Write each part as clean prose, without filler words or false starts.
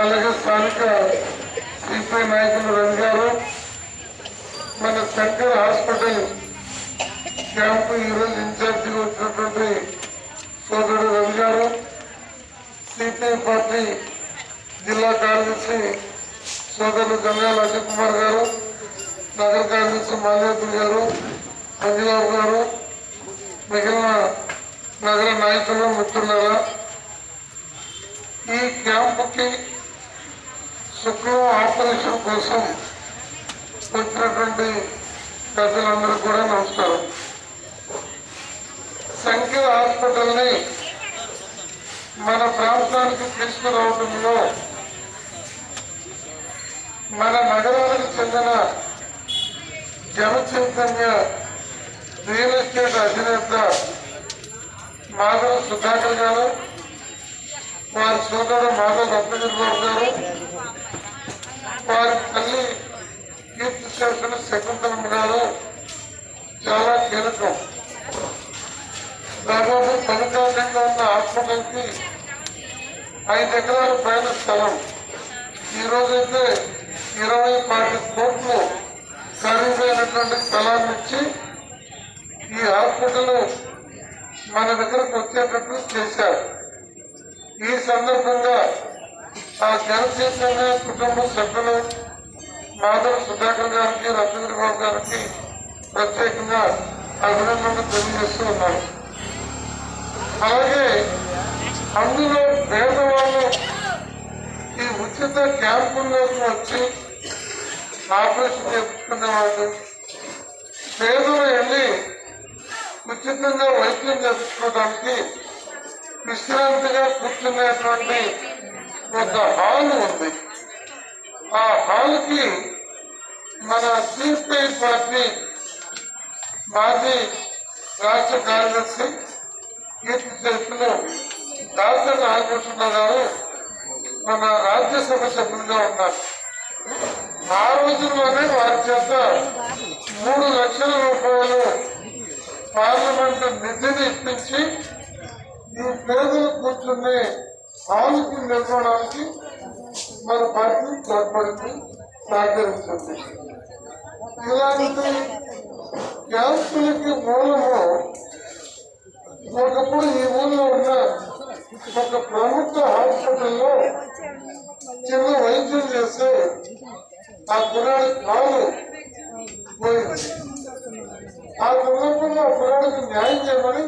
అలాగే స్థానిక సిపిఐ నాయకులు రవి గారు, మన శంకర్ హాస్పిటల్ క్యాంపు ఈరోజు ఇన్ఛార్జిగా వచ్చినటువంటి సోదరుడు రవి గారు, సిపిఐ పార్టీ జిల్లా కార్యదర్శి సోదరులు గంగాల అజయ్ కుమార్ గారు, నగర కార్యదర్శి మాల్యాద్రి గారు, మంజుబాబు గారు, మిగిలిన నగర నాయకులు మిత్రులారా, ఈ క్యాంపుకి శుక్రవారం ఆపరేషన్ కోసం వచ్చినటువంటి ప్రజలందరూ కూడా నమస్కారం. శంకర్ హాస్పిటల్ని మన ప్రాంతానికి తీసుకురావడంలో మన నగరానికి చెందిన జన చైతన్య రియల్ ఎస్టేట్ అధినేత మాధవ సుధాకర్ గారు, వారి సోదరుడు మాధవ రత్నగిరిబాబు గారు, వారి తల్లి కీర్తి చేసిన శకుంతలమ్మ గారు చాలా కీలకం. దాదాపు 10 కాలంగా ఉన్న హాస్పిటల్కి 5 ఎకరాల పైన స్థలం. ఈరోజైతే 20 కోట్లు ఖరీదైనటువంటి స్థలాన్ని ఇచ్చి ఈ హాస్పిటల్ మన దగ్గరకు వచ్చేటట్లు చేశారు. ఈ సందర్భంగా ఆ జనచైతన్య కుటుంబ సభ్యులు మాధవ సుధాకర్ గారికి, రత్నగిరిబాబు గారికి ప్రత్యేకంగా అభినందనలు తెలియజేస్తూ ఉన్నారు. అలాగే అందులో పేదవాళ్ళు ఈ ఉచిత క్యాంపుల్లోకి వచ్చి ఆపరేషన్ చేయించుకునే వాళ్ళు, పేదలు వెళ్ళి ఉచితంగా వైద్యం చేయించుకోవడానికి విశ్రాంతిగా కూర్చునేటువంటి ఒక హాల్ ఉంది. ఆ హాల్కి మన సిపిఐ పార్టీ మాజీ రాష్ట్ర కార్యదర్శి కీర్తి చేతులు డాక్టర్ నాగభూషణ గారు మన రాజ్యసభ సభ్యులుగా ఉన్నారు. ఆ రోజుల్లోనే వారి చేత 3 లక్షల రూపాయలు పార్లమెంటు నిధిని ఇప్పించి ఈ పేదలు కూర్చుని హాల్కి నిర్మాణానికి మన పార్టీ తోడ్పడింది, సహకరించింది. ఇలాంటి క్యాంపులకి మూలము ఒకప్పుడు ఈ ఊళ్ళో ఉన్న ఒక ప్రముఖ హాస్పిటల్లో చిన్న వైద్యం చేస్తే ఆ కుర్రాడి కాలు పోయింది. ఆ సందర్భంలో ఆ కుర్రాడికి న్యాయం చేయమని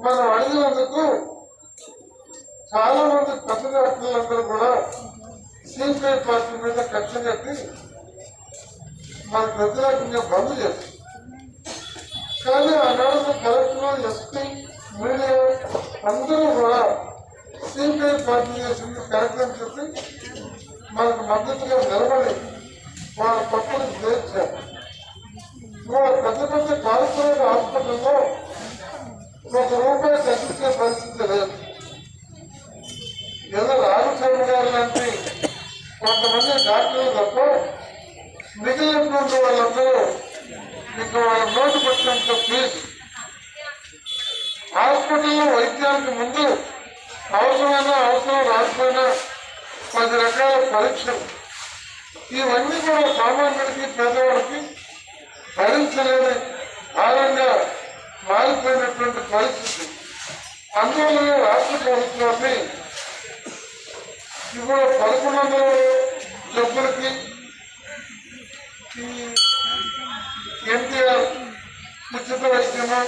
మనం అడిగినందుకు చాలా మంది పెద్ద డాక్టర్లందరూ కూడా సిపిఐ పార్టీ మీద కక్ష కట్టి మనకు వ్యతిరేకంగా బంద్ చేస్తారు. కానీ ఆనాడు కలెక్టర్, ఎస్పీ, మీడియా అందరూ కూడా సిపిఐ పార్టీ చేసింది కరెక్ట్ అని చెప్పి మనకు మద్దతుగా నిలబడి వాళ్ళ తప్పులు చేర్చారు. వాళ్ళ పెద్ద పెద్ద కార్పొరేట్ హాస్పిటల్లో ₹1 తగ్గించే పరిస్థితి లేదు. ఏదో రామచంద్ర గారు లాంటి కొంతమంది డాక్టర్లు తప్ప మిగిలినటువంటి వాళ్ళందరూ ఇంకా వాళ్ళ నోటు పట్టినంత ఫీజు. హాస్పిటల్లో వైద్యానికి ముందు అవసరం రాకపోయినా 10 రకాల పరీక్షలు, ఇవన్నీ కూడా సామాన్యుడికి, పేదవాడికి భరించలేని భారంగా మారిపోయినటువంటి పరిస్థితి. అందువల్ల రాష్ట్ర ప్రభుత్వాన్ని ఇప్పుడు 1100 జబ్బులకి ఎన్టీఆర్ ఉచిత వైద్యమో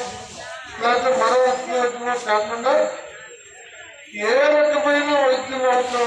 లేకపోతే మరో ఉచిత వైద్యమో కాకుండా ఏ రకమైన వైద్యం అవసరం